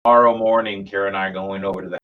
Tomorrow morning, Kara and I are going over to the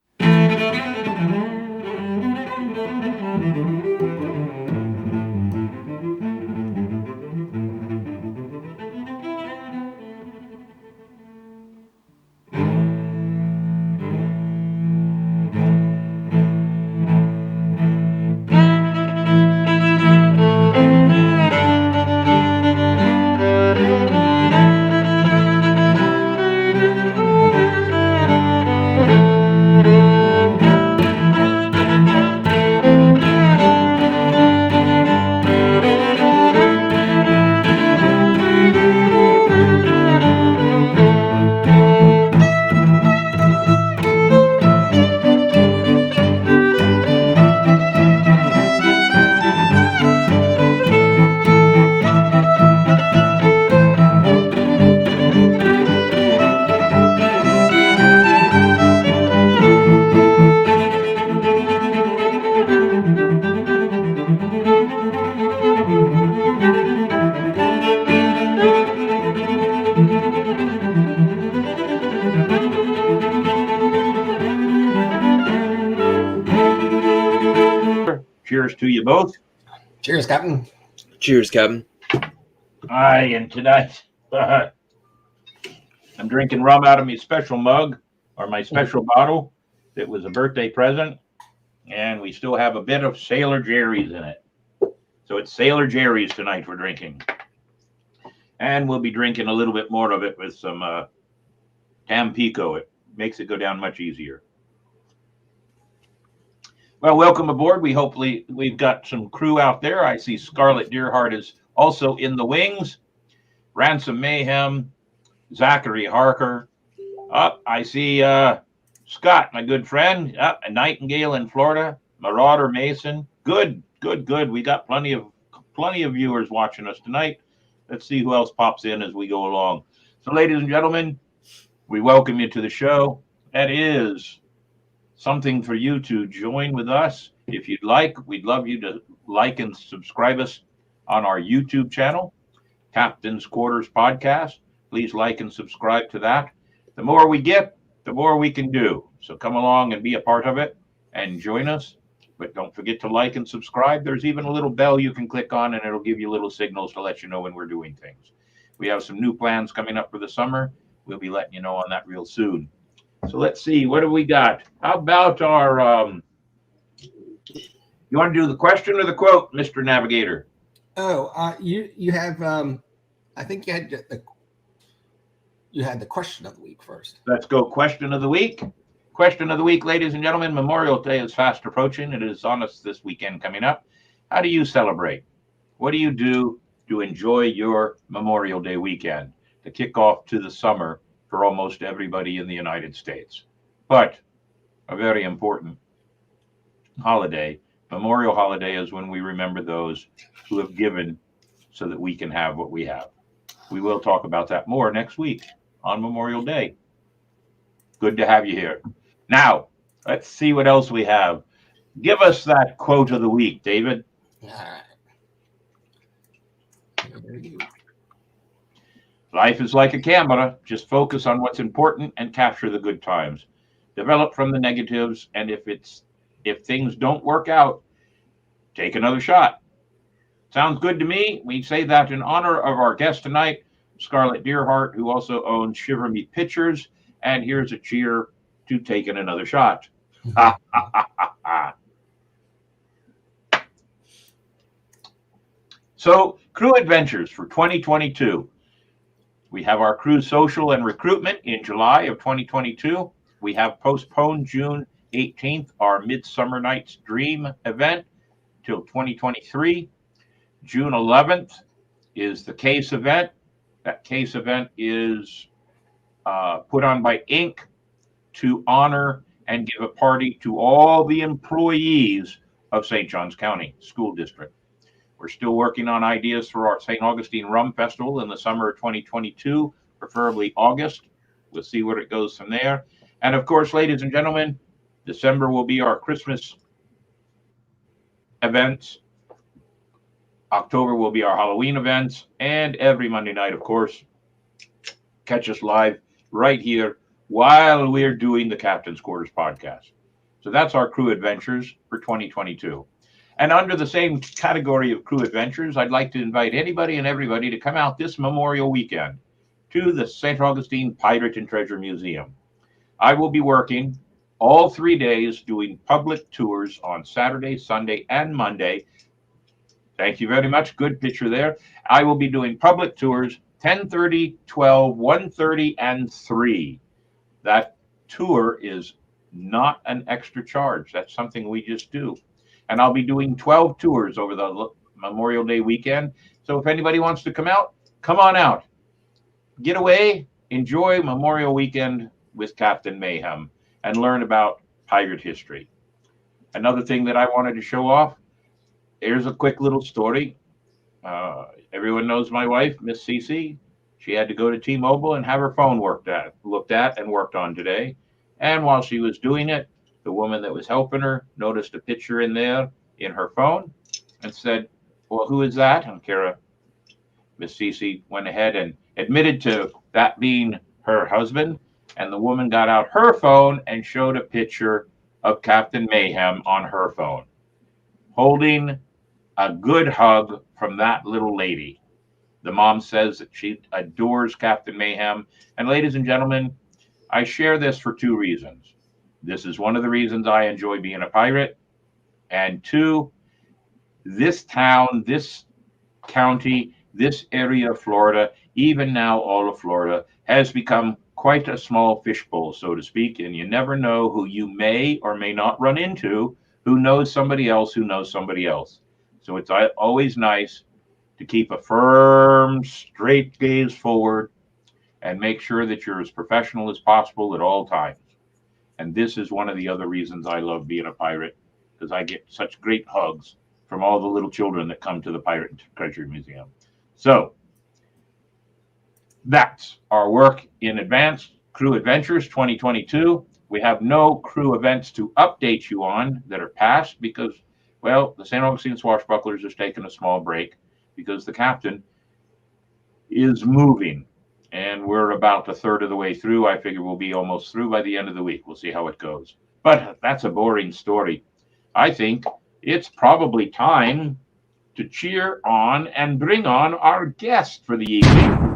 cheers to you both. Cheers, Captain. Cheers, Captain. Aye, and tonight I'm drinking rum out of my special mug or my special bottle. It was a birthday present, and we still have a bit of Sailor Jerry's in it. So it's Sailor Jerry's tonight we're drinking. And we'll be drinking a little bit more of it with some Tampico. It makes it go down much easier. Well, welcome aboard. We've got some crew out there. I see Scarlet Deerheart is also in the wings. Ransom Mayhem, Zachary Harker. I see Scott, my good friend. A Nightingale in Florida. Marauder Mason. Good. We got plenty of viewers watching us tonight. Let's see who else pops in as we go along. So, ladies and gentlemen, we welcome you to the show. That is something for you to join with us. If you'd like, we'd love you to like and subscribe us on our YouTube channel, Captain's Quarters Podcast. Please like and subscribe to that. The more we get, the more we can do. So come along and be a part of it and join us. But don't forget to like and subscribe. There's even a little bell you can click on, and it'll give you little signals to let you know when we're doing things. We have some new plans coming up for the summer. We'll be letting you know on that real soon. So let's see, what do we got? How about our, you want to do the question or the quote, Mr. Navigator? Oh, you have, I think you had the question of the week first. Let's go question of the week. Question of the week, ladies and gentlemen. Memorial Day is fast approaching. It is on us this weekend coming up. How do you celebrate? What do you do to enjoy your Memorial Day weekend, to kick off to the summer for almost everybody in the United States? But a very important holiday, Memorial Holiday, is when we remember those who have given so that we can have what we have. We will talk about that more next week on Memorial Day. Good to have you here. Now, let's see what else we have. Give us that quote of the week, David. All right. Life is like a camera. Just focus on what's important and capture the good times. Develop from the negatives, and if things don't work out, take another shot. Sounds good to me. We say that in honor of our guest tonight, Scarlet Deerheart, who also owns Shiver Me Pictures. And here's a cheer to taking another shot. So, crew adventures for 2022. We have our crew social and recruitment in July of 2022. We have postponed June 18th, our Midsummer Night's Dream event, till 2023. June 11th is the case event. That case event is put on by Inc. to honor and give a party to all the employees of St. Johns County School District. We're still working on ideas for our St. Augustine Rum Festival in the summer of 2022, preferably August. We'll see where it goes from there. And of course, ladies and gentlemen, December will be our Christmas events. October will be our Halloween events. And every Monday night, of course, catch us live right here while we're doing the Captain's Quarters podcast. So that's our crew adventures for 2022. And under the same category of crew adventures, I'd like to invite anybody and everybody to come out this Memorial weekend to the St. Augustine Pirate and Treasure Museum. I will be working all 3 days doing public tours on Saturday, Sunday, and Monday. Thank you very much. Good picture there. I will be doing public tours 10:30, 12, 1:30, and 3. That tour is not an extra charge. That's something we just do. And I'll be doing 12 tours over the Memorial Day weekend. So if anybody wants to come out, come on out. Get away, enjoy Memorial Weekend with Captain Mayhem, and learn about pirate history. Another thing that I wanted to show off, here's a quick little story. Everyone knows my wife, Miss Cece. She had to go to T-Mobile and have her phone looked at and worked on today. And while she was doing it, the woman that was helping her noticed a picture in there in her phone and said, well, who is that? And Kara, Miss Cece went ahead and admitted to that being her husband. And the woman got out her phone and showed a picture of Captain Mayhem on her phone, holding a good hug from that little lady. The mom says that she adores Captain Mayhem. And ladies and gentlemen, I share this for 2 reasons. This is one of the reasons I enjoy being a pirate. And 2, this town, this county, this area of Florida, even now all of Florida, has become quite a small fishbowl, so to speak. And you never know who you may or may not run into who knows somebody else who knows somebody else. So it's always nice to keep a firm, straight gaze forward and make sure that you're as professional as possible at all times. And this is one of the other reasons I love being a pirate, because I get such great hugs from all the little children that come to the Pirate and Treasure Museum. So that's our work in advance, Crew Adventures 2022. We have no crew events to update you on that are past because, well, the St. Augustine Swashbucklers has taken a small break because the captain is moving. And we're about a third of the way through. I figure we'll be almost through by the end of the week. We'll see how it goes. But that's a boring story. I think it's probably time to cheer on and bring on our guest for the evening.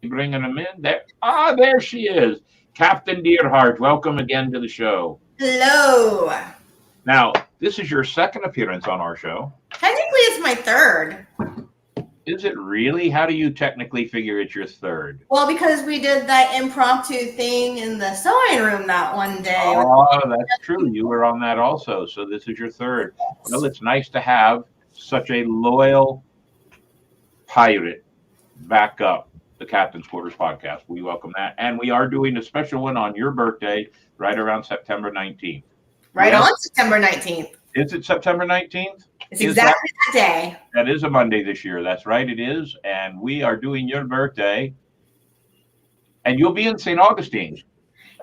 Bringing him in there. Ah, there she is. Captain Deerheart, welcome again to the show. Hello. Now, this is your second appearance on our show. Technically, it's my third. Is it really? How do you technically figure it's your third? Well, because we did that impromptu thing in the sewing room that one day. Oh, that's true. You were on that also. So this is your third. Well, it's nice to have such a loyal pirate back up the Captain's Quarters podcast. We welcome that. And we are doing a special one on your birthday right around September 19th. Right on September 19th. Is it September 19th? It's exactly that day. That is a Monday this year. That's right, it is. And we are doing your birthday. And you'll be in St. Augustine.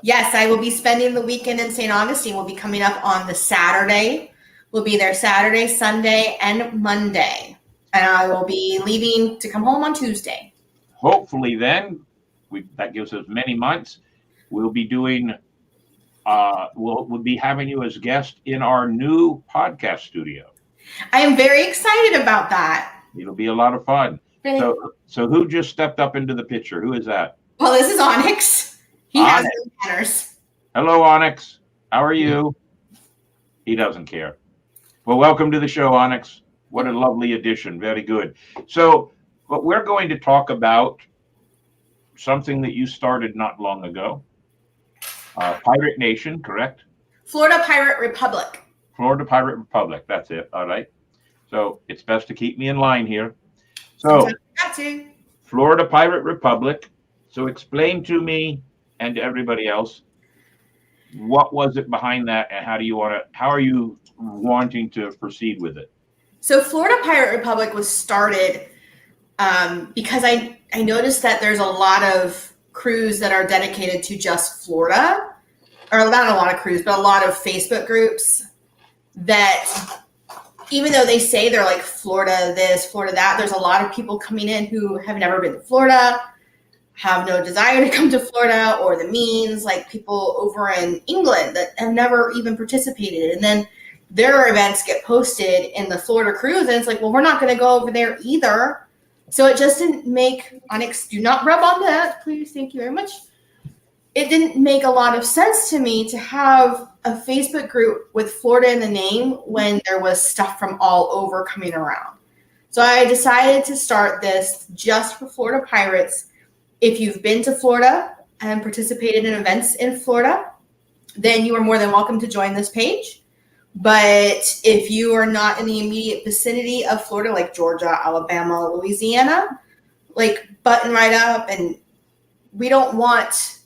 Yes, I will be spending the weekend in St. Augustine. We'll be coming up on the Saturday. We'll be there Saturday, Sunday, and Monday. And I will be leaving to come home on Tuesday. Hopefully then, that gives us many months. We'll be doing, we'll be having you as guest in our new podcast studio. I am very excited about that. It'll be a lot of fun. Really? So who just stepped up into the picture? Who is that? Well, this is Onyx. He has no manners. Hello, Onyx. How are you? He doesn't care. Well, welcome to the show, Onyx. What a lovely addition. Very good. So, but we're going to talk about something that you started not long ago. Pirate Nation, correct? Florida Pirate Republic. Florida Pirate Republic. That's it. All right. So it's best to keep me in line here. So Got to. Florida Pirate Republic. So explain to me and to everybody else, what was it behind that, and how are you wanting to proceed with it? So Florida Pirate Republic was started because I noticed that there's a lot of crews that are dedicated to just Florida, or not a lot of crews, but a lot of Facebook groups that even though they say they're like Florida this, Florida that, there's a lot of people coming in who have never been to Florida. have no desire to come to Florida, or the means, like people over in England that have never even participated. And then their events get posted in the Florida cruise, and it's like, well, we're not going to go over there either. So it just didn't make, do not rub on that, please. Thank you very much. It didn't make a lot of sense to me to have a Facebook group with Florida in the name when there was stuff from all over coming around. So I decided to start this just for Florida Pirates. If you've been to Florida and participated in events in Florida, then you are more than welcome to join this page. But if you are not in the immediate vicinity of Florida, like Georgia, Alabama, Louisiana, like button right up. And we don't want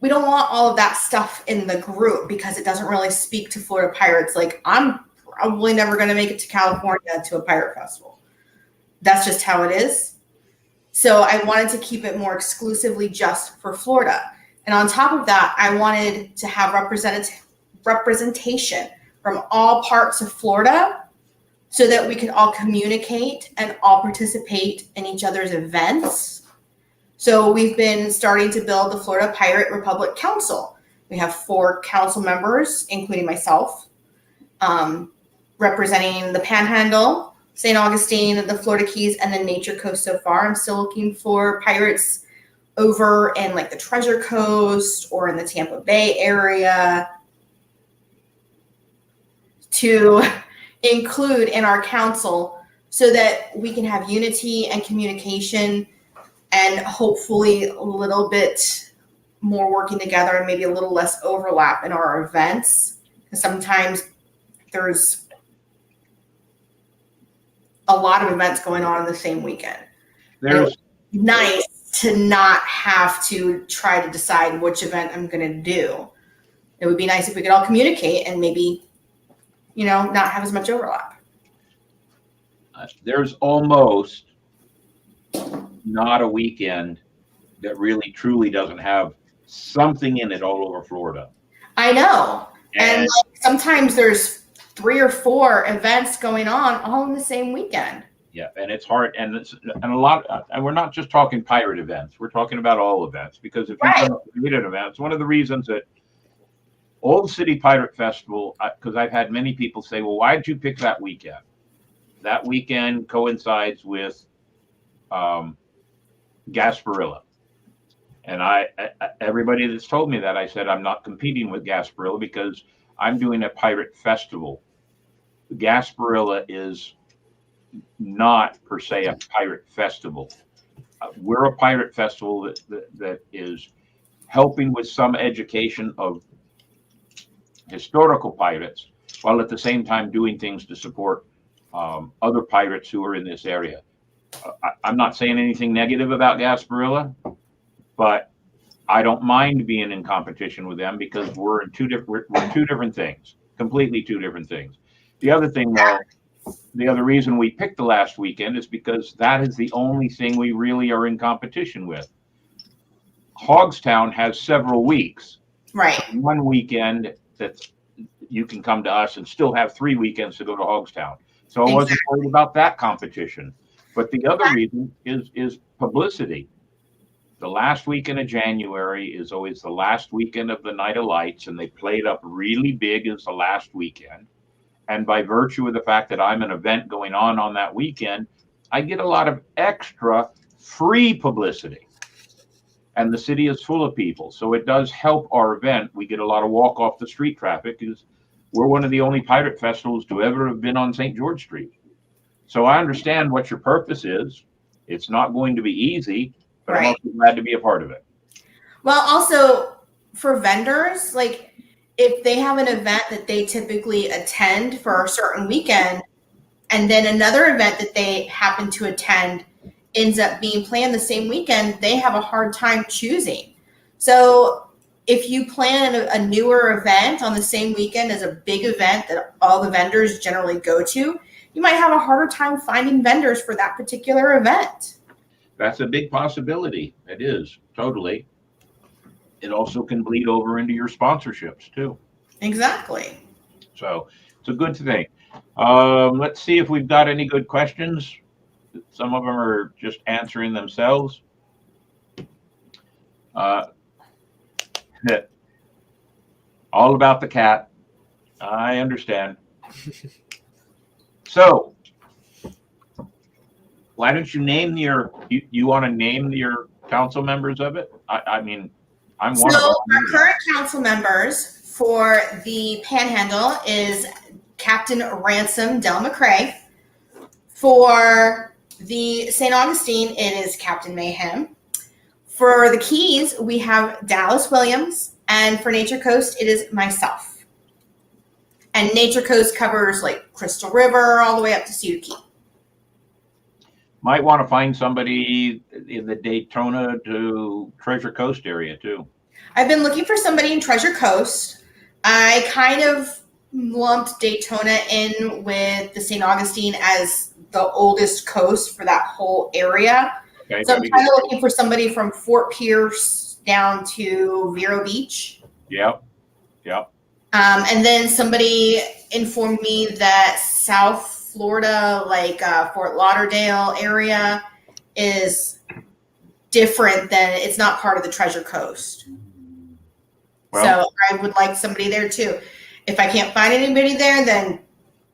all of that stuff in the group because it doesn't really speak to Florida Pirates. Like, I'm probably never going to make it to California to a pirate festival. That's just how it is. So I wanted to keep it more exclusively just for Florida. And on top of that, I wanted to have representation from all parts of Florida so that we could all communicate and all participate in each other's events. So we've been starting to build the Florida Pirate Republic Council. We have 4 council members, including myself, representing the Panhandle, St. Augustine, the Florida Keys, and the Nature Coast so far. I'm still looking for pirates over in like the Treasure Coast or in the Tampa Bay area to include in our council so that we can have unity and communication and hopefully a little bit more working together and maybe a little less overlap in our events. Because sometimes there's a lot of events going on the same weekend. It's nice to not have to try to decide which event I'm going to do. It would be nice if we could all communicate and maybe, not have as much overlap. There's almost not a weekend that really truly doesn't have something in it all over Florida. I know. And sometimes there's 3 or 4 events going on all in the same weekend. Yeah, and it's hard, and we're not just talking pirate events. We're talking about all events, because if you come up with an event, it's one of the reasons that Old City Pirate Festival, because I've had many people say, well, why did you pick that weekend? That weekend coincides with Gasparilla. And everybody that's told me that, I said, I'm not competing with Gasparilla because I'm doing a pirate festival. Gasparilla is not per se a pirate festival. We're a pirate festival that is helping with some education of historical pirates, while at the same time doing things to support other pirates who are in this area. I'm not saying anything negative about Gasparilla, but I don't mind being in competition with them because we're two different things, completely 2 different things. The other thing, though, the other reason we picked the last weekend is because that is the only thing we really are in competition with. Hogstown has several weeks. Right. One weekend that you can come to us and still have 3 weekends to go to Hogstown. So I wasn't worried about that competition. But the other reason is publicity. The last weekend of January is always the last weekend of the Night of Lights, and they play it up really big as the last weekend. And by virtue of the fact that I'm an event going on that weekend, I get a lot of extra free publicity. And the city is full of people. So it does help our event. We get a lot of walk off the street traffic because we're one of the only pirate festivals to ever have been on St. George Street. So I understand what your purpose is. It's not going to be easy, but I'm also glad to be a part of it. Well, also for vendors, like if they have an event that they typically attend for a certain weekend, and then another event that they happen to attend ends up being planned the same weekend, they have a hard time choosing. So if you plan a newer event on the same weekend as a big event that all the vendors generally go to, you might have a harder time finding vendors for that particular event. That's a big possibility. It is, totally. It also can bleed over into your sponsorships too. Exactly. So it's a good thing. Let's see if we've got any good questions. Some of them are just answering themselves. Uh, all about the cat. I understand. So, why don't you name you want to name your council members of it? I mean, I'm one of So them. our current council members for the Panhandle is Captain Ransom Del McCrae. For the St. Augustine, it is Captain Mayhem. For the Keys, we have Dallas Williams, and for Nature Coast, it is myself. And Nature Coast covers like Crystal River all the way up to Cedar Key. Might want to find somebody in the Daytona to Treasure Coast area too. I've been looking for somebody in Treasure Coast. I kind of lumped Daytona in with the St. Augustine as the oldest coast for that whole area. Okay, So I'm kind of looking for somebody from Fort Pierce down to Vero Beach. Yep. And then somebody informed me that South Florida, like Fort Lauderdale area, is different than, it's not part of the Treasure Coast. Well, So I would like somebody there too. If I can't find anybody there, then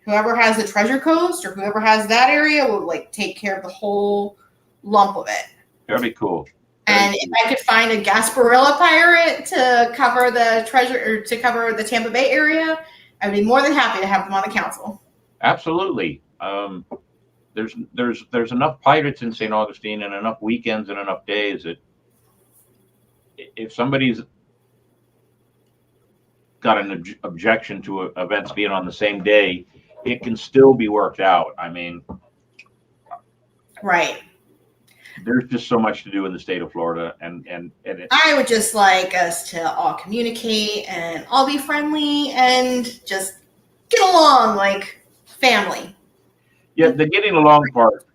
whoever has the Treasure Coast or whoever has that area will like take care of the whole lump of it. that'd be cool. And if I could find a Gasparilla pirate to cover the treasure or to cover the Tampa Bay area, I'd be more than happy to have them on the council. Absolutely. There's enough pirates in St. Augustine and enough weekends and enough days that if somebody's got an objection to events being on the same day, it can still be worked out. I mean, Right. there's just so much to do in the state of Florida, and it's, I would just like us to all communicate and all be friendly and just get along like family. yeah, the getting along part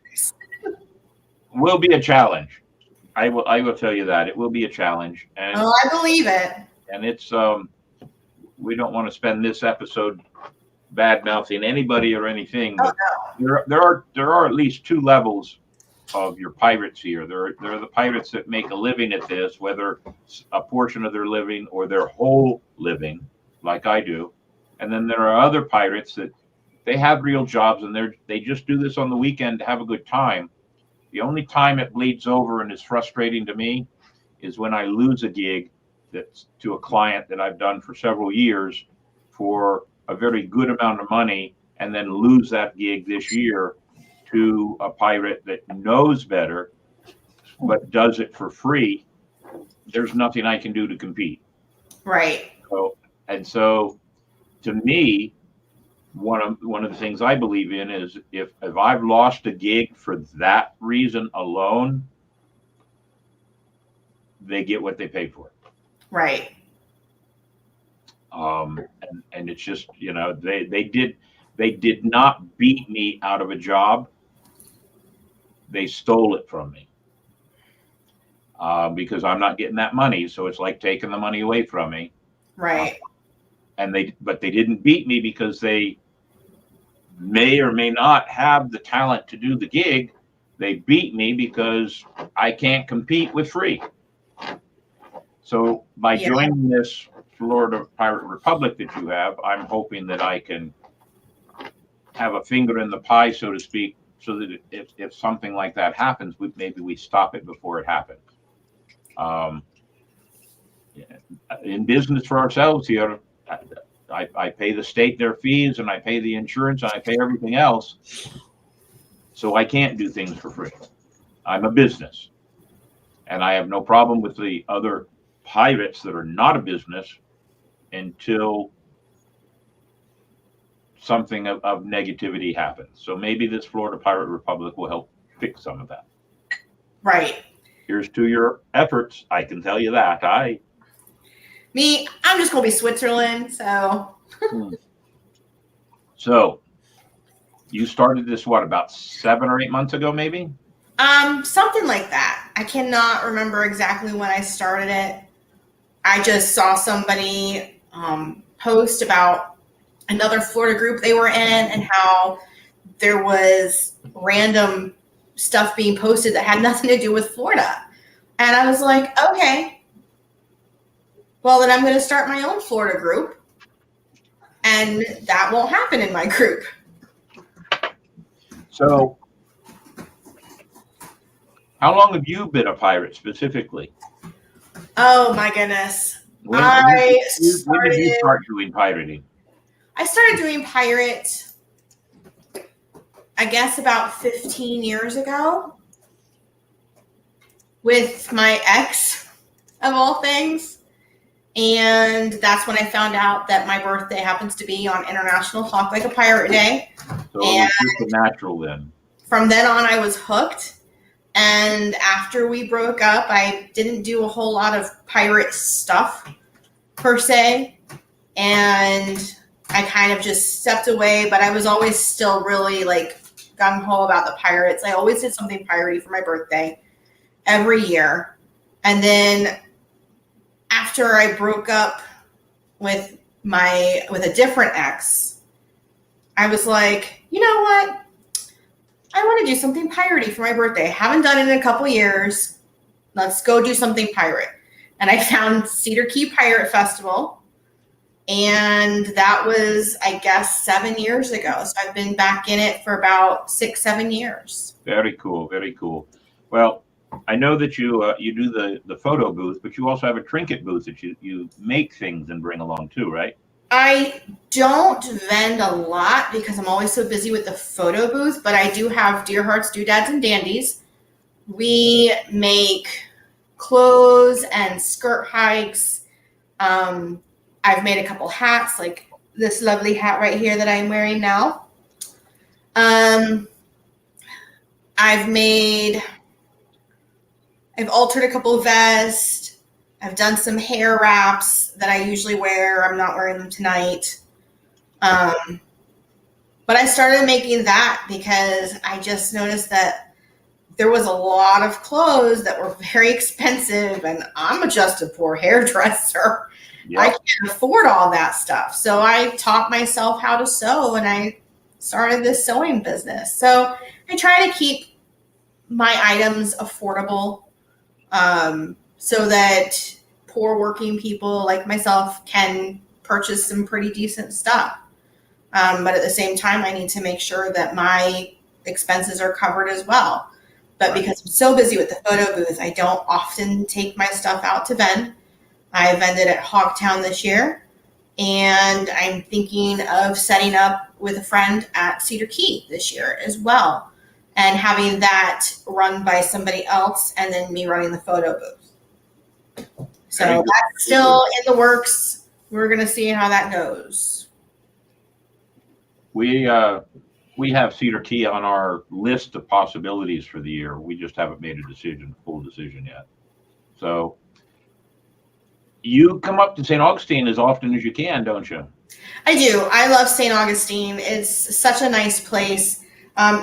will be a challenge. I will tell you that it will be a challenge, and Oh, I believe it. it's we don't want to spend this episode bad mouthing anybody or anything, but there are at least two levels of your pirates here. There are the pirates that make a living at this, whether a portion of their living or their whole living, like I do. And then there are other pirates that they have real jobs and they just do this on the weekend to have a good time. The only time it bleeds over and is frustrating to me is when I lose a gig that's to a client that I've done for several years for a very good amount of money, and then lose that gig this year to a pirate that knows better but does it for free. There's nothing I can do to compete. Right. So to me, one of the things I believe in is if I've lost a gig for that reason alone, they get what they pay for. Right. And it's just, they did not beat me out of a job. They stole it from me because I'm not getting that money. So it's like taking the money away from me. Right. But they didn't beat me because they may or may not have the talent to do the gig. They beat me because I can't compete with free. So by joining this Florida Pirate Republic that you have, I'm hoping that I can have a finger in the pie, so to speak, so that if something like that happens, maybe we stop it before it happens. In business for ourselves here, I pay the state their fees, and I pay the insurance, and I pay everything else. So I can't do things for free. I'm a business, and I have no problem with the other pirates that are not a business until something of negativity happens. So maybe this Florida Pirate Republic will help fix some of that. Right. Here's to your efforts. I can tell you that. I'm just gonna be Switzerland. So. So you started this about 7 or 8 months ago, maybe? Something like that. I cannot remember exactly when I started it. I just saw somebody post about another Florida group they were in and how there was random stuff being posted that had nothing to do with Florida. And I was like, okay, Well, then I'm going to start my own Florida group, and that won't happen in my group. So, how long have you been a pirate specifically? Oh my goodness. When I did you started start doing pirating? doing pirate, I guess about 15 years ago with my ex, of all things. And that's when I found out that my birthday happens to be on International Talk Like a Pirate Day. So it was just a natural then. From then on, I was hooked. And after we broke up, I didn't do a whole lot of pirate stuff per se. And I kind of just stepped away, but I was always still really like gung-ho about the pirates. I always did something piratey for my birthday every year. And then after I broke up with a different ex, I was like, you know what? I want to do something piratey for my birthday. I haven't done it in a couple years. Let's go do something pirate. And I found Cedar Key Pirate Festival. And that was, I guess, 7 years ago. So I've been back in it for about 6-7 years. Very cool. Very cool. Well, I know that you do the photo booth, but you also have a trinket booth that you make things and bring along too, right? I don't vend a lot because I'm always so busy with the photo booth, but I do have Dear Hearts, Doodads, and Dandies. We make clothes and skirt hikes. I've made a couple hats, like this lovely hat right here that I'm wearing now. I've altered a couple vests. I've done some hair wraps that I usually wear. I'm not wearing them tonight. But I started making that because I just noticed that there was a lot of clothes that were very expensive, and I'm just a poor hairdresser. Yep. I can't afford all that stuff. So I taught myself how to sew, and I started this sewing business. So I try to keep my items affordable, so that poor working people like myself can purchase some pretty decent stuff. But at the same time, I need to make sure that my expenses are covered as well. But because I'm so busy with the photo booth, I don't often take my stuff out to vend. I vended at Hogtown this year, and I'm thinking of setting up with a friend at Cedar Key this year as well, and having that run by somebody else and then me running the photo booth. So that's still in the works. We're going to see how that goes. We have Cedar Key on our list of possibilities for the year. We just haven't made a full decision yet. So you come up to St. Augustine as often as you can, don't you? I do. I love St. Augustine. It's such a nice place.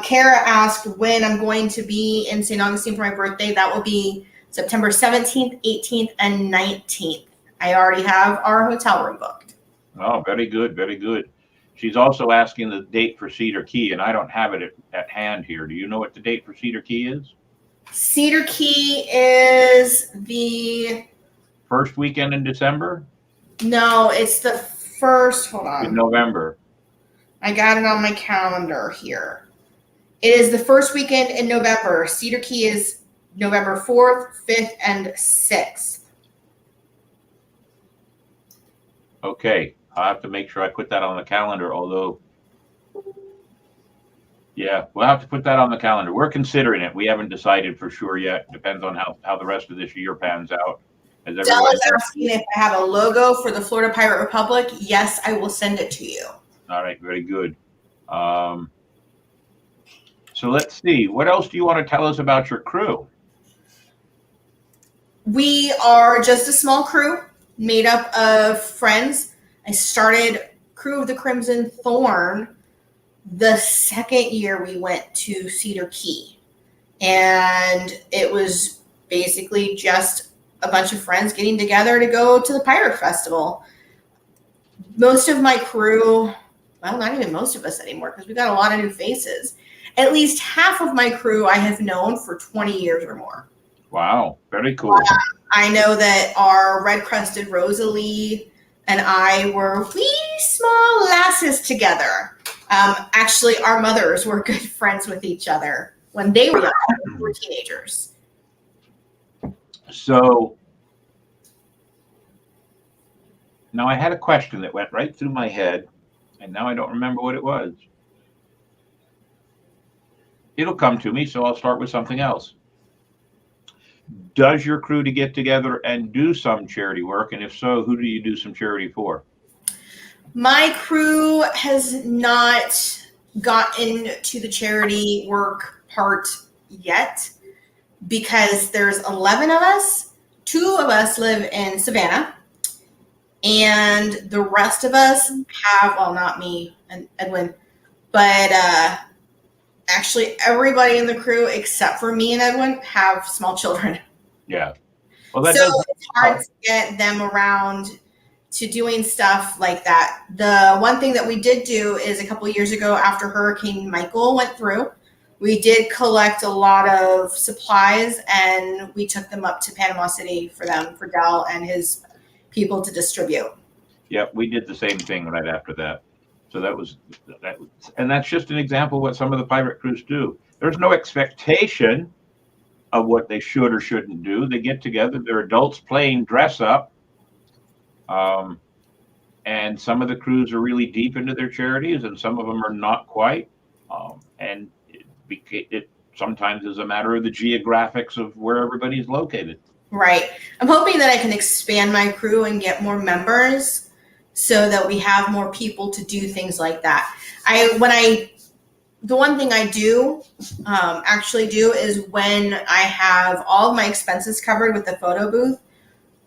Kara asked when I'm going to be in St. Augustine for my birthday. That will be September 17th, 18th, and 19th. I already have our hotel room booked. Oh, very good. Very good. She's also asking the date for Cedar Key, and I don't have it at hand here. Do you know what the date for Cedar Key is? Cedar Key is the first weekend in December? No, it's the first. Hold on. In November. I got it on my calendar here. It is the first weekend in November. Cedar Key is November 4th, 5th, and 6th. Okay. I'll have to make sure I put that on the calendar, although, yeah, we'll have to put that on the calendar. We're considering it. We haven't decided for sure yet. Depends on how the rest of this year pans out. Della's asking if I have a logo for the Florida Pirate Republic. Yes, I will send it to you. All right, very good. So let's see. What else do you want to tell us about your crew? We are just a small crew made up of friends. I started Crew of the Crimson Thorn the second year we went to Cedar Key. And it was basically just a bunch of friends getting together to go to the Pirate Festival. Most of my crew, well, not even most of us anymore, because we got a lot of new faces. At least half of my crew I have known for 20 years or more. Wow, very cool. I know that our red-crested Rosalie and I were wee small lasses together. Actually, our mothers were good friends with each other when they were young, we were teenagers. So now I had a question that went right through my head, and now I don't remember what it was. It'll come to me, so I'll start with something else. Does your crew to get together and do some charity work? And if so, who do you do some charity for? My crew has not gotten to the charity work part yet because there's 11 of us. 2 of us live in Savannah, and the rest of us have, well, not me and Edwin, but actually everybody in the crew except for me and Edwin have small children. Yeah. Well, that So does. it's hard to get them around to doing stuff like that. The one thing that we did do is a couple years ago after Hurricane Michael went through, we did collect a lot of supplies and we took them up to Panama City for Dell and his people to distribute. Yeah, we did the same thing right after that. So that was, and that's just an example of what some of the pirate crews do. There's no expectation of what they should or shouldn't do. They get together, they're adults playing dress up. And some of the crews are really deep into their charities and some of them are not quite. And it sometimes is a matter of the geographics of where everybody's located. Right. I'm hoping that I can expand my crew and get more members so that we have more people to do things like that. The one thing I do actually do is when I have all of my expenses covered with the photo booth,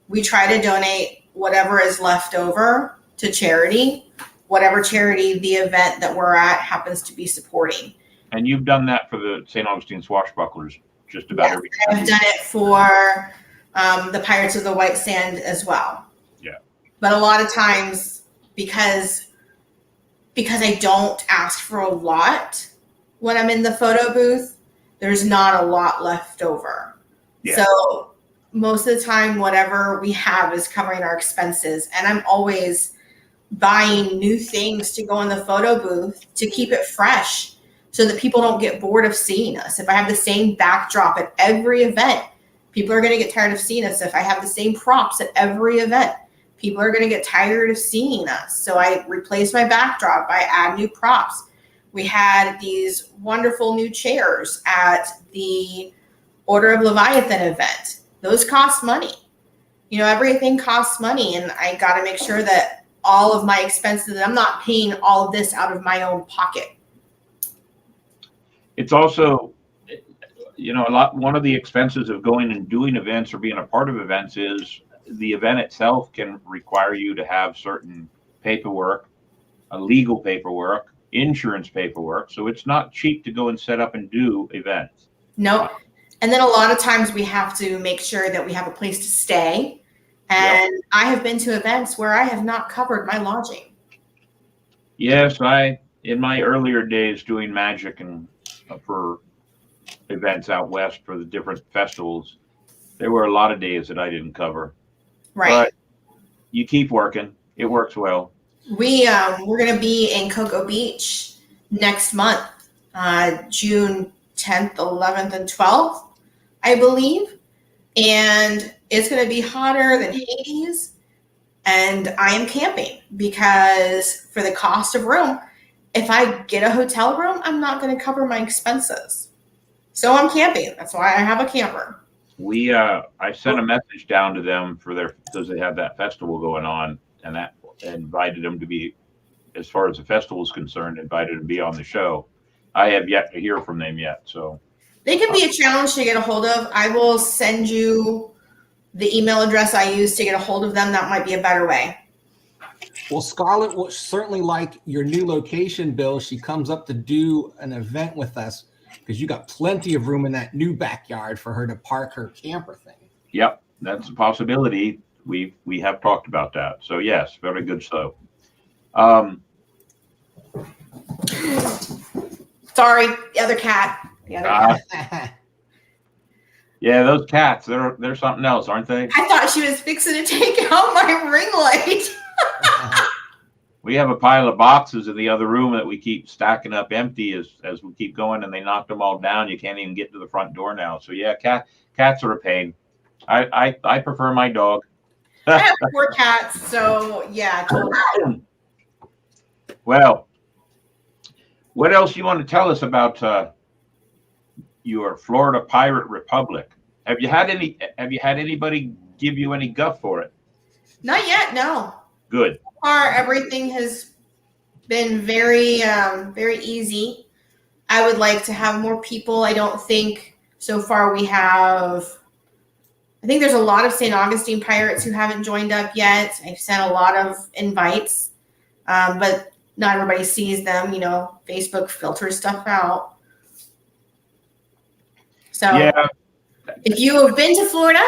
we try to donate whatever is left over to charity, whatever charity the event that we're at happens to be supporting. And you've done that for the St. Augustine Swashbucklers just about every time. I've done it for the Pirates of the White Sand as well. Yeah. But a lot of times, because I don't ask for a lot when I'm in the photo booth, there's not a lot left over. Yeah. So most of the time, whatever we have is covering our expenses. And I'm always buying new things to go in the photo booth to keep it fresh so that people don't get bored of seeing us. If I have the same backdrop at every event, people are going to get tired of seeing us. If I have the same props at every event, people are going to get tired of seeing us. So I replace my backdrop. I add new props. We had these wonderful new chairs at the Order of Leviathan event. Those cost money. You know, everything costs money, and I got to make sure that all of my expenses, I'm not paying all of this out of my own pocket. It's also, you know, one of the expenses of going and doing events or being a part of events is the event itself can require you to have certain paperwork, legal paperwork, insurance paperwork. So it's not cheap to go and set up and do events. No. And then a lot of times we have to make sure that we have a place to stay. And yep. I have been to events where I have not covered my lodging. Yes, in my earlier days doing magic and for events out west for the different festivals, there were a lot of days that I didn't cover. Right. But you keep working. It works well. We're going to be in Cocoa Beach next month, June 10th, 11th, and 12th, I believe. And it's going to be hotter than Hades. And I am camping because for the cost of room, if I get a hotel room, I'm not going to cover my expenses. So I'm camping. That's why I have a camper. I sent a message down to them because they have that festival going on, and that invited them to be, as far as the festival is concerned, invited to be on the show. I have yet to hear from them yet. So they can be a challenge to get a hold of. I will send you the email address I use to get a hold of them. That might be a better way. Well, Scarlett will certainly like your new location, Bill. She comes up to do an event with us because you got plenty of room in that new backyard for her to park her camper thing. Yep, that's a possibility. We have talked about that. So yes, very good. So, sorry, the other cat. Yeah, those cats, they're something else, aren't they? I thought she was fixing to take out my ring light. We have a pile of boxes in the other room that we keep stacking up empty as we keep going, and they knocked them all down. You can't even get to the front door now. So yeah, cats are a pain. I prefer my dog. I have 4 cats, so yeah, totally. Well, what else you want to tell us about your Florida Pirate Republic? Have you had anybody give you any guff for it? Not yet, no. Good. So far, everything has been very, very easy. I would like to have more people. I don't think so far we have. I think there's a lot of St. Augustine pirates who haven't joined up yet. I've sent a lot of invites, but not everybody sees them. You know, Facebook filters stuff out. So Yeah. if you have been to Florida,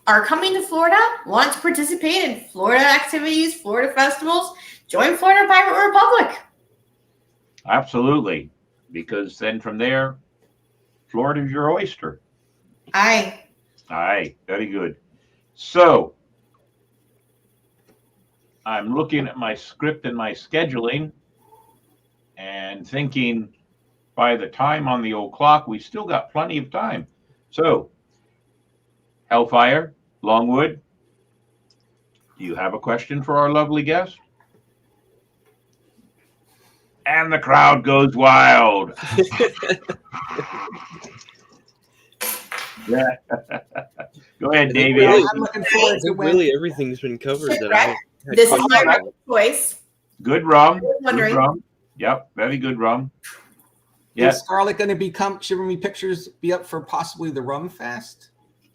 are coming to Florida, want to participate in Florida activities, Florida festivals, join Florida Pirate Republic. Absolutely. Because then from there, Florida's your oyster. Aye. Aye, very good. So I'm looking at my script and my scheduling and thinking by the time on the old clock, we still got plenty of time. So Hellfire, Longwood, do you have a question for our lovely guest? And the crowd goes wild. Yeah. Go ahead, David. Well, I'm looking forward I to think when really everything's been covered that I had This is questions my about. choice. Good rum. Wondering. Good rum. Yep, very good rum. is Yes. Scarlett going to become shivering me pictures be up for possibly the Rum Fest?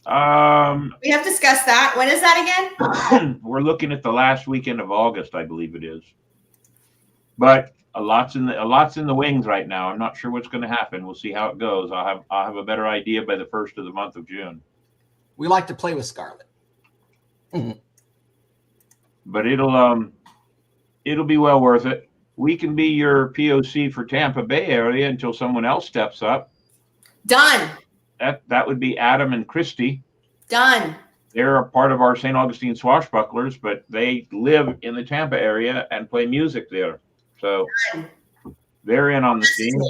We have discussed that. When is that again? We're looking at the last weekend of August, I believe it is. But a lot's in the wings right now. I'm not sure what's going to happen. We'll see how it goes. I'll have a better idea by the first of the month of June. We like to play with Scarlett. But it'll be well worth it. We can be your POC for Tampa Bay area until someone else steps up. Done. That would be Adam and Christy. Done. They're a part of our St. Augustine Swashbucklers, but they live in the Tampa area and play music there. So they're in on the scene.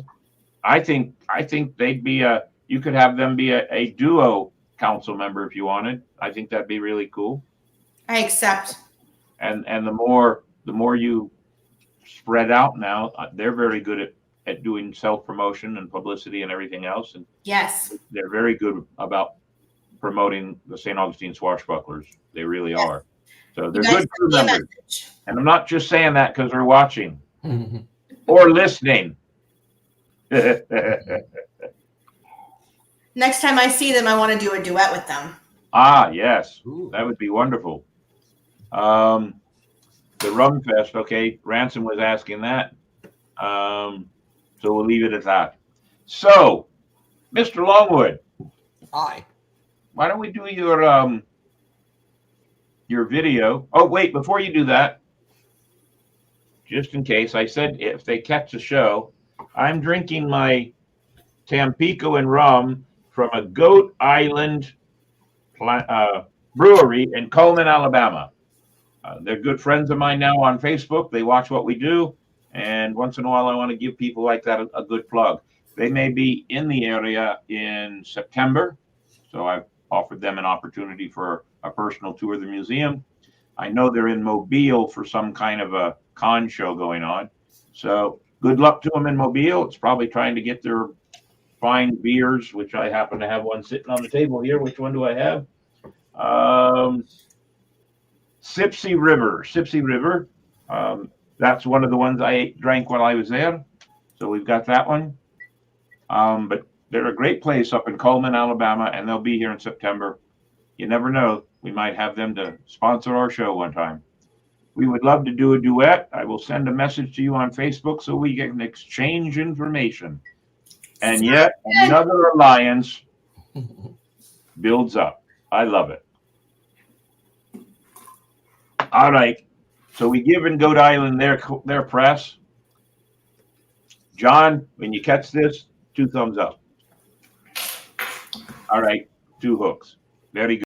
I think they'd be you could have them be a duo council member if you wanted. I think that'd be really cool. I accept. And the more you spread out now, they're very good at doing self-promotion and publicity and everything else. And Yes. they're very good about promoting the St. Augustine Swashbucklers. They really Yes. are. So they're You guys good crew send me a members. message. And I'm not just saying that because they're watching or listening. Next time I see them, I want to do a duet with them. Ah, yes. Ooh. That would be wonderful. The Rum Fest, okay. Ransom was asking that. So we'll leave it at that. So, Mr. Longwood, Hi. why don't we do your video? Oh, wait, before you do that, just in case, I said if they catch the show, I'm drinking my Tampico and rum from a Goat Island brewery in Coleman, Alabama. They're good friends of mine now on Facebook. They watch what we do. And once in a while, I want to give people like that a good plug. They may be in the area in September. So I've offered them an opportunity for a personal tour of the museum. I know they're in Mobile for some kind of a con show going on. So good luck to them in Mobile. It's probably trying to get their fine beers, which I happen to have one sitting on the table here. Which one do I have? Sipsey River. That's one of the ones I drank while I was there. So we've got that one. But they're a great place up in Coleman, Alabama, and they'll be here in September. You never know. We might have them to sponsor our show one time. We would love to do a duet. I will send a message to you on Facebook so we can exchange information. And yet another alliance builds up. I love it. All right. So we give in Goat Island their press. John, when you catch this, 2 thumbs up. All right. 2 hooks. Very good.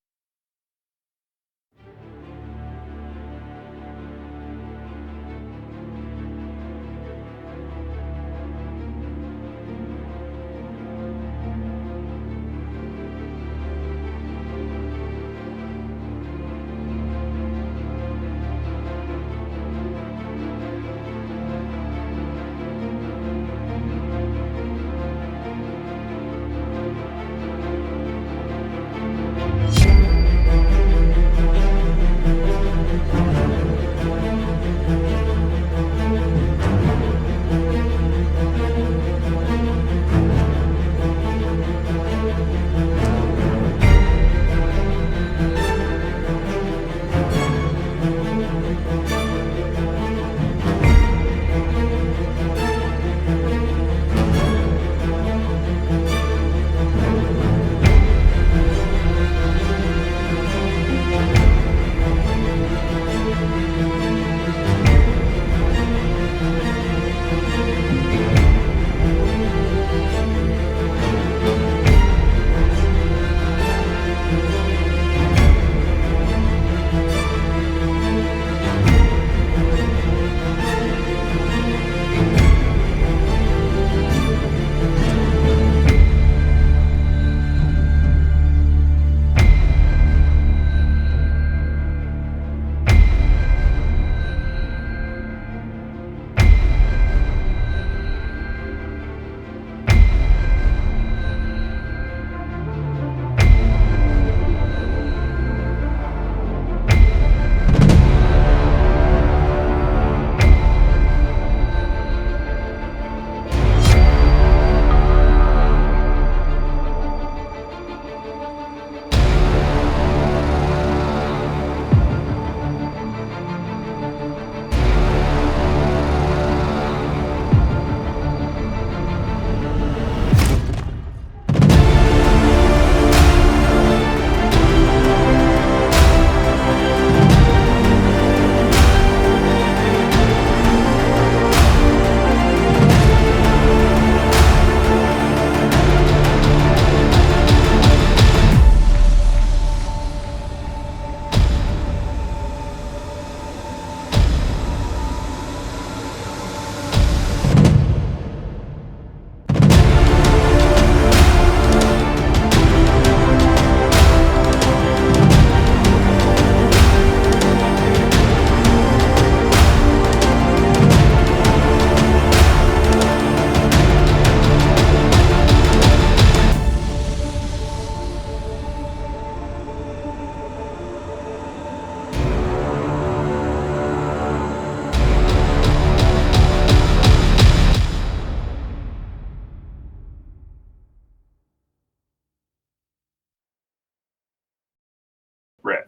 Brett.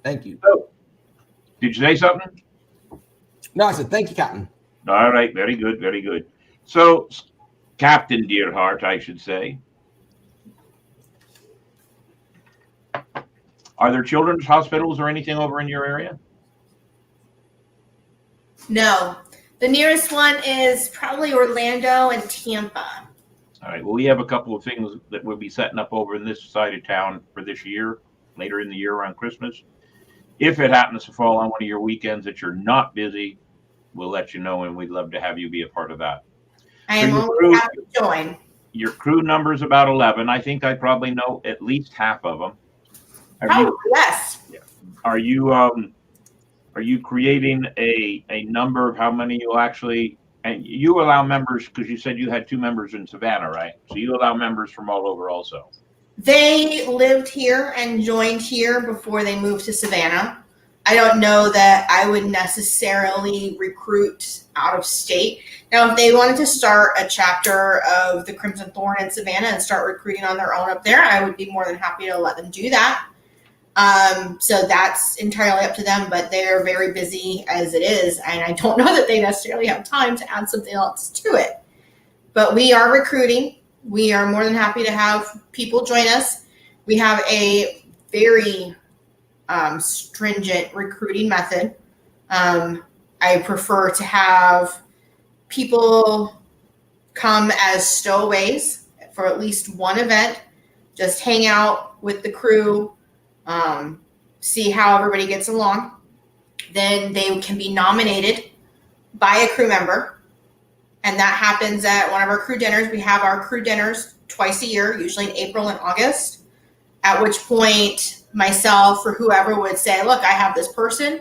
Thank you. Oh, did you say something? No, I said thank you, Captain. All right, very good, very good. So, Captain Deerhart, I should say. Are there children's hospitals or anything over in your area? No. The nearest one is probably Orlando and Tampa. All right. Well, we have a couple of things that we'll be setting up over in this side of town for this year, later in the year around Christmas. If it happens to fall on one of your weekends that you're not busy, we'll let you know, and we'd love to have you be a part of that. I am your always crew- happy to join. Your crew number is about 11. I think I probably know at least half of them. Probably less. Are you creating a number of how many you'll actually, and you allow members, because you said you had 2 members in Savannah, right? So you allow members from all over also. They lived here and joined here before they moved to Savannah. I don't know that I would necessarily recruit out of state. Now, if they wanted to start a chapter of the Crimson Thorn in Savannah and start recruiting on their own up there, I would be more than happy to let them do that. So that's entirely up to them, but they're very busy as it is, and I don't know that they necessarily have time to add something else to it. But we are recruiting. We are more than happy to have people join us. We have a very stringent recruiting method. I prefer to have people come as stowaways for at least one event. just hang out with the crew, see how everybody gets along. Then they can be nominated by a crew member. And that happens at one of our crew dinners. We have our crew dinners twice a year, usually in April and August, at which point myself or whoever would say, look, I have this person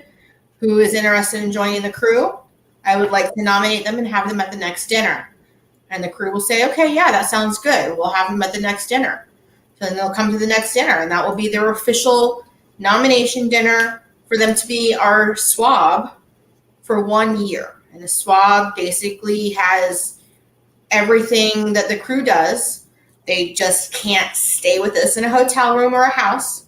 who is interested in joining the crew. I would like to nominate them and have them at the next dinner. And the crew will say, okay, yeah, that sounds good. We'll have them at the next dinner. So then they'll come to the next dinner, and that will be their official nomination dinner for them to be our swab for 1 year. And the swab basically has everything that the crew does. They just can't stay with us in a hotel room or a house.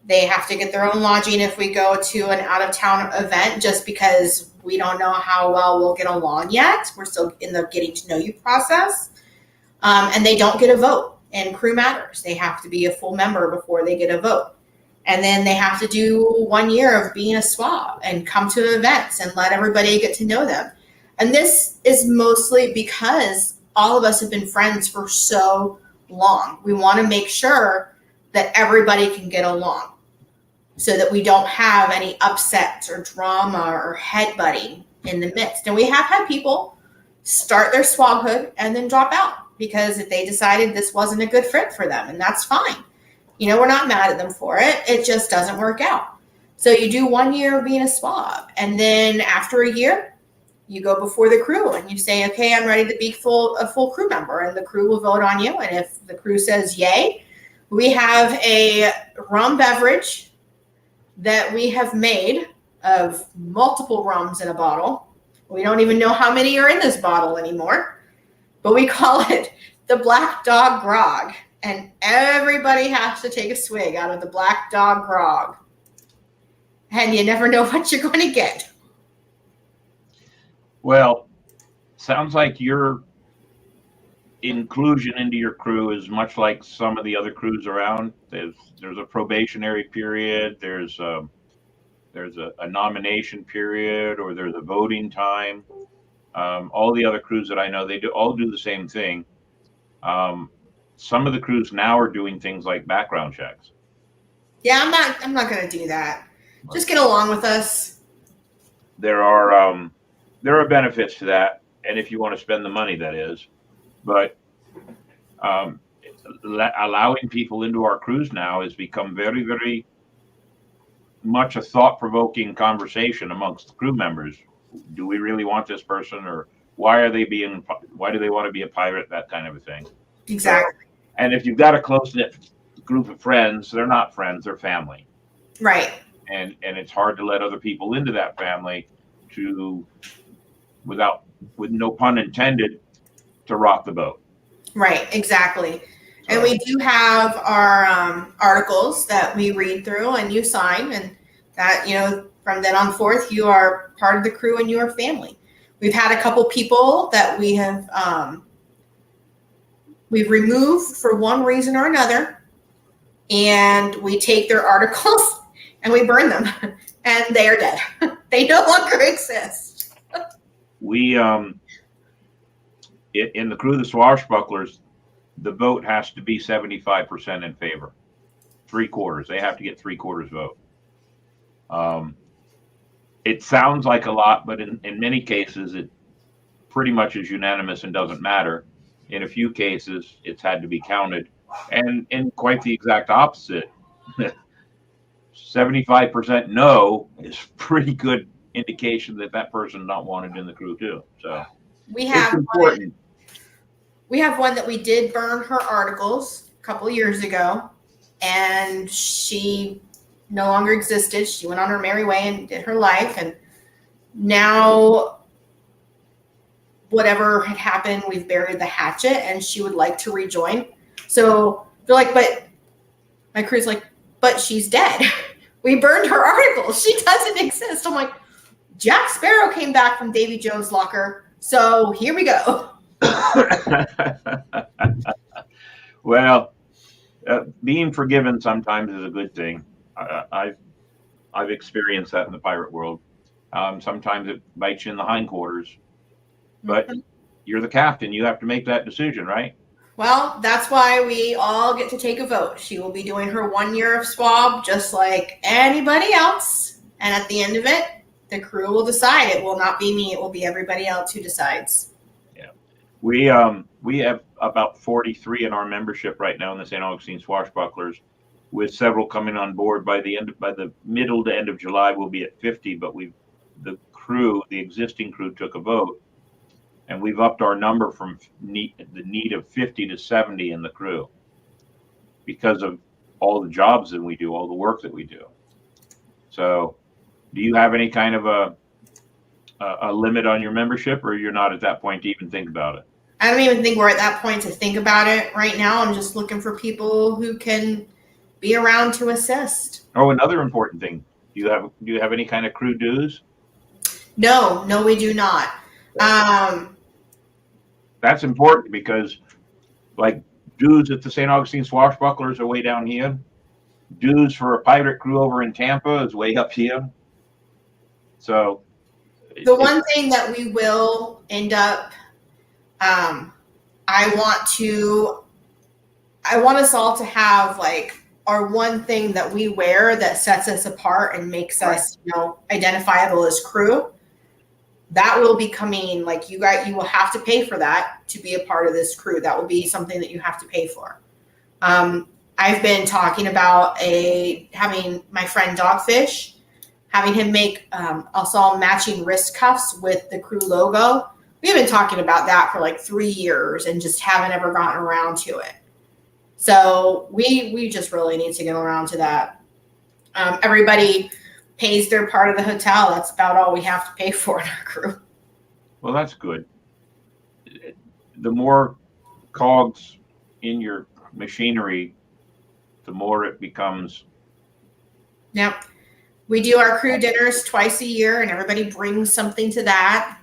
They have to get their own lodging if we go to an out-of-town event, just because we don't know how well we'll get along yet. We're still in the getting to know you process. And they don't get a vote in Crew Matters. They have to be a full member before they get a vote. And then they have to do 1 year of being a swab and come to events and let everybody get to know them. And this is mostly because all of us have been friends for so long. We want to make sure that everybody can get along so that we don't have any upsets or drama or headbutting in the midst. And we have had people start their swabhood and then drop out because they decided this wasn't a good fit for them, and that's fine. You know, we're not mad at them for it. It just doesn't work out. So you do 1 year of being a swab, and then after a year, you go before the crew and you say, okay, I'm ready to be a full crew member, and the crew will vote on you. And if the crew says yay, we have a rum beverage that we have made of multiple rums in a bottle. We don't even know how many are in this bottle anymore, but we call it the Black Dog Grog. And everybody has to take a swig out of the Black Dog Grog. And you never know what you're going to get. Well, sounds like your inclusion into your crew is much like some of the other crews around. There's a probationary period. There's a nomination period, or there's a voting time. All the other crews that I know, they all do the same thing. Some of the crews now are doing things like background checks. Yeah, I'm not going to do that. Just get along with us. There are benefits to that, and if you want to spend the money, that is. But allowing people into our crews now has become very, very much a thought-provoking conversation amongst the crew members. Do we really want this person, or why do they want to be a pirate? That kind of a thing. Exactly. And if you've got a close-knit group of friends, they're not friends, they're family. Right. And it's hard to let other people into that family with no pun intended, to rock the boat. Right, exactly. And we do have our articles that we read through and you sign, and that, from then on forth, you are part of the crew and you are family. We've had a couple people that we have we've removed for one reason or another, and we take their articles and we burn them, and they are dead. They no longer exist. We in the crew of the Swashbucklers, the vote has to be 75% in favor. 3/4. They have to get 3/4 vote. It sounds like a lot, but in many cases, it pretty much is unanimous and doesn't matter. In a few cases, it's had to be counted, and in quite the exact opposite. 75% no is pretty good indication that person not wanted in the crew too. So we have it's important. We have one that we did burn her articles a couple of years ago, and she no longer existed. She went on her merry way and did her life, and now whatever had happened, we've buried the hatchet, and she would like to rejoin. So they're like, but my crew's like, but she's dead. We burned her articles. She doesn't exist. I'm like, Jack Sparrow came back from Davy Jones' locker, so here we go. Well, being forgiven sometimes is a good thing. I've experienced that in the pirate world. Sometimes it bites you in the hindquarters, but you're the captain. You have to make that decision, right? Well, that's why we all get to take a vote. She will be doing her 1 year of swab just like anybody else. And at the end of it, the crew will decide. It will not be me. It will be everybody else who decides. We have about 43 in our membership right now in the St. Augustine Swashbucklers, with several coming on board by the middle to end of July. We'll be at 50, but the existing crew took a vote, and we've upped our number from the need of 50 to 70 in the crew because of all the jobs that we do, all the work that we do. So, do you have any kind of a limit on your membership, or you're not at that point to even think about it? I don't even think we're at that point to think about it right now. I'm just looking for people who can be around to assist. Oh, another important thing. Do you have any kind of crew dues? No, we do not. That's important because, like, dues at the St. Augustine Swashbucklers are way down here. Dues for a pirate crew over in Tampa is way up here. So, the one thing that we will end up, I want us all to have like our one thing that we wear that sets us apart and makes us, identifiable as crew. That will be coming. Like you will have to pay for that to be a part of this crew. That will be something that you have to pay for. I've been talking about having my friend Dogfish, having him make us all matching wrist cuffs with the crew logo. We've been talking about that for like 3 years and just haven't ever gotten around to it. So we just really need to get around to that. Everybody pays their part of the hotel. That's about all we have to pay for in our crew. well, that's good. The more cogs in your machinery, the more it becomes. Yep. We do our crew dinners twice a year, and everybody brings something to that.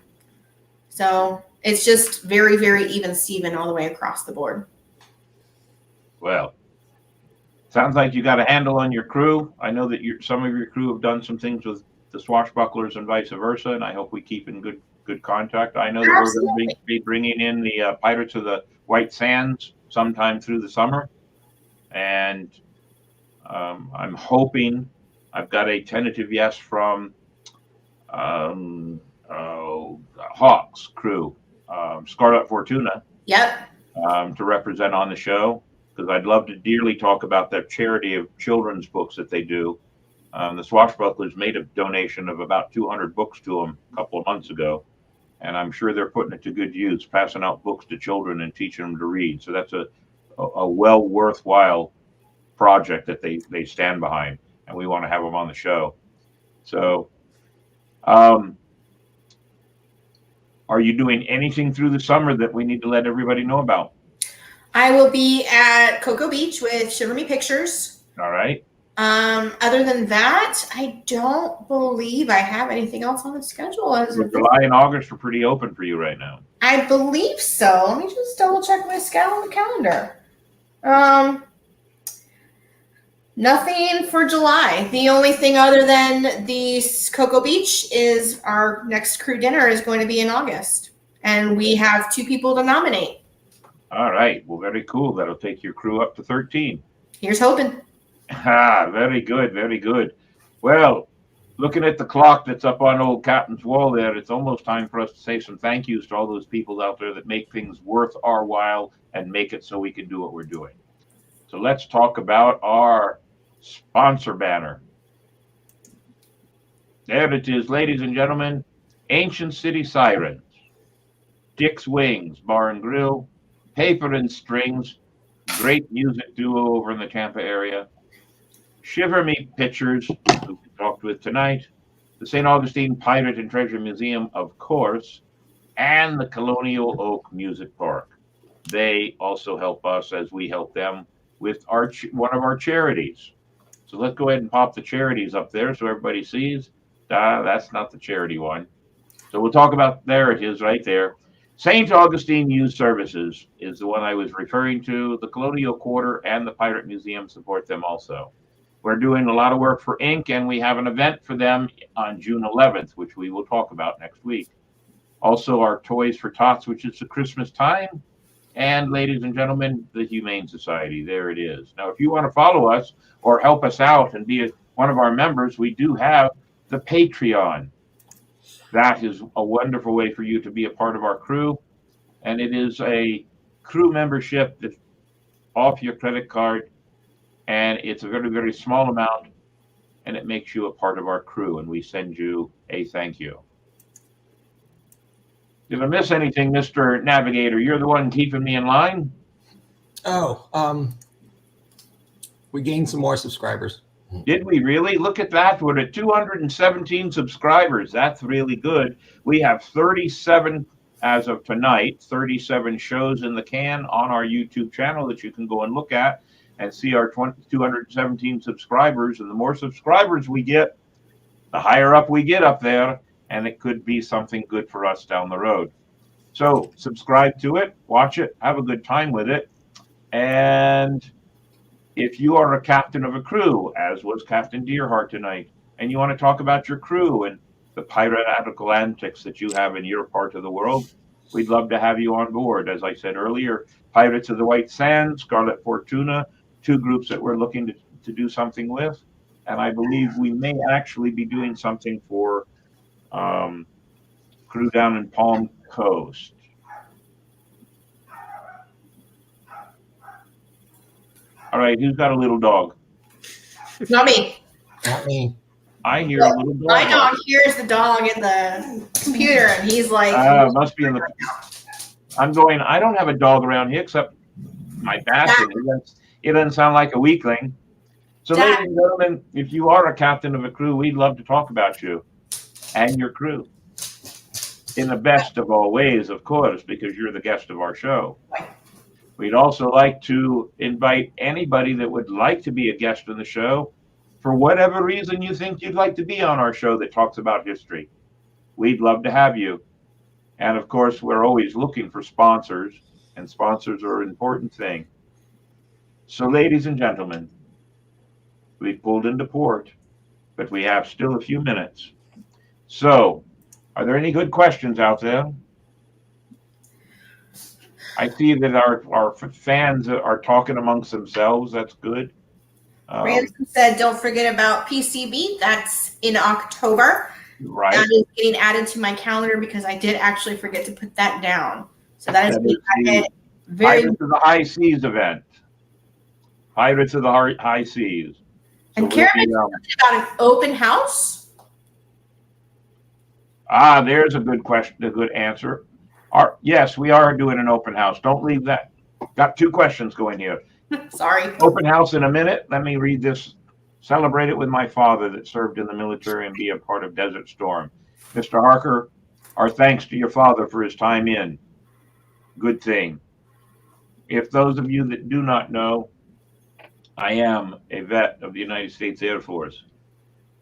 So it's just very, very even Steven all the way across the board. Well, sounds like you got a handle on your crew. I know that some of your crew have done some things with the Swashbucklers and vice versa, and I hope we keep in good contact. I know that we're going to be bringing in the Pirates of the White Sands sometime through the summer, and I'm hoping. I've got a tentative yes from Hawks crew, Scarlet Fortuna. Yep. To represent on the show, because I'd love to dearly talk about that charity of children's books that they do. The Swashbucklers made a donation of about 200 books to them a couple of months ago, and I'm sure they're putting it to good use, passing out books to children and teaching them to read. So that's a well worthwhile project that they stand behind, and we want to have them on the show. So, are you doing anything through the summer that we need to let everybody know about? I will be at Cocoa Beach with Shiver Me Pictures. All right. Other than that, I don't believe I have anything else on the schedule. July and August are pretty open for you right now. I believe so. Let me just double check my schedule on the calendar. Nothing for July. The only thing other than the Cocoa Beach is our next crew dinner is going to be in August. And we have 2 people to nominate. All right. Well, very cool. That'll take your crew up to 13. Here's hoping. Very good. Very good. Well, looking at the clock that's up on old Captain's wall there, it's almost time for us to say some thank yous to all those people out there that make things worth our while and make it so we can do what we're doing. So let's talk about our sponsor banner. There it is, ladies and gentlemen. Ancient City Sirens, Dick's Wings Bar and Grill, Paper and Strings, great music duo over in the Tampa area. Shiver Me Pictures, who we talked with tonight, the St. Augustine Pirate and Treasure Museum, of course, and the Colonial Oak Music Park. They also help us as we help them with one of our charities. So let's go ahead and pop the charities up there so everybody sees. That's not the charity one. So we'll talk about, there it is right there. St. Augustine Youth Services is the one I was referring to. The Colonial Quarter and the Pirate Museum support them also. We're doing a lot of work for Inc., and we have an event for them on June 11th, which we will talk about next week. Also, our Toys for Tots, which is the Christmas time. And ladies and gentlemen, the Humane Society. There it is. Now, if you want to follow us or help us out and be one of our members, we do have the Patreon. That is a wonderful way for you to be a part of our crew. And it is a crew membership that's off your credit card. And it's a very, very small amount. And it makes you a part of our crew. And we send you a thank you. Did I miss anything, Mr. Navigator? You're the one keeping me in line. Oh, we gained some more subscribers. Did we really? Look at that. We're at 217 subscribers. That's really good. We have 37 as of tonight, 37 shows in the can on our YouTube channel that you can go and look at and see our 217 subscribers. And the more subscribers we get, the higher up we get up there. And it could be something good for us down the road. So subscribe to it, watch it, have a good time with it. And if you are a captain of a crew, as was Captain Deerheart tonight, and you want to talk about your crew and the piratical antics that you have in your part of the world, we'd love to have you on board. As I said earlier, Pirates of the White Sands, Scarlet Fortuna, two groups that we're looking to do something with. And I believe we may actually be doing something for crew down in Palm Coast. All right, who's got a little dog? Not me. Not me. I hear a little dog. My dog hears the dog in the computer, and he's like, must be in the. I'm going. I don't have a dog around here except my basset. It doesn't sound like a weakling. So, Jack. ladies and gentlemen, if you are a captain of a crew, we'd love to talk about you and your crew in the best of all ways, of course, because you're the guest of our show. We'd also like to invite anybody that would like to be a guest on the show for whatever reason you think you'd like to be on our show that talks about history. We'd love to have you. And of course, we're always looking for sponsors, and sponsors are an important thing. So, ladies and gentlemen, we've pulled into port, but we have still a few minutes. So, are there any good questions out there? I see that our fans are talking amongst themselves. That's good. Ransom said, don't forget about PCB. That's in October. Right. That is getting added to my calendar because I did actually forget to put that down. So that is being added very. Pirates of the High Seas event. Pirates of the High Seas. And Karen mentioned something about an open house. There's a good question, a good answer. Yes, we are doing an open house. Don't leave that. Got two questions going here. Sorry. Open house in a minute. Let me read this. Celebrate it with my father that served in the military and be a part of Desert Storm. Mr. Harker, our thanks to your father for his time in. Good thing. If those of you that do not know, I am a vet of the United States Air Force,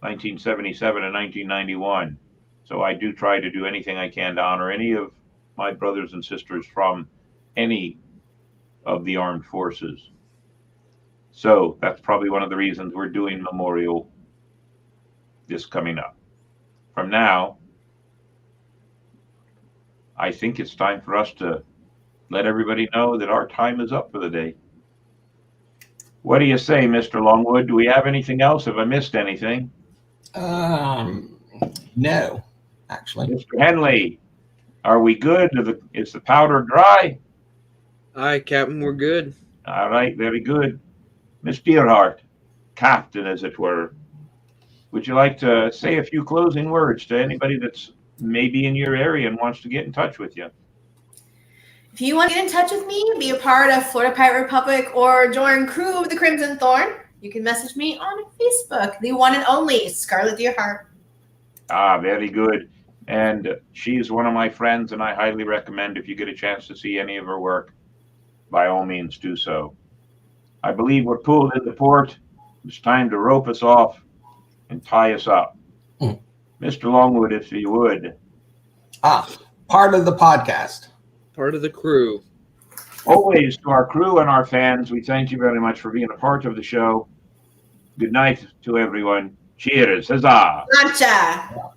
1977 and 1991. So I do try to do anything I can to honor any of my brothers and sisters from any of the armed forces. So that's probably one of the reasons we're doing Memorial this coming up. From now, I think it's time for us to let everybody know that our time is up for the day. What do you say, Mr. Longwood? Do we have anything else? Have I missed anything? No, actually. Mr. Henley, are we good? Is the powder dry? Aye, Captain, we're good. All right, very good. Miss Deerheart, Captain, as it were, would you like to say a few closing words to anybody that's maybe in your area and wants to get in touch with you? If you want to get in touch with me, be a part of Florida Pirate Republic, or join Crew of the Crimson Thorn, you can message me on Facebook, the one and only Scarlet Deerheart. Very good. And she's one of my friends, and I highly recommend if you get a chance to see any of her work, by all means do so. I believe we're pulled into port. It's time to rope us off and tie us up. Mr. Longwood, if you would. Part of the podcast. Part of the crew. Always to our crew and our fans, we thank you very much for being a part of the show. Good night to everyone. Cheers. Huzzah. Gotcha.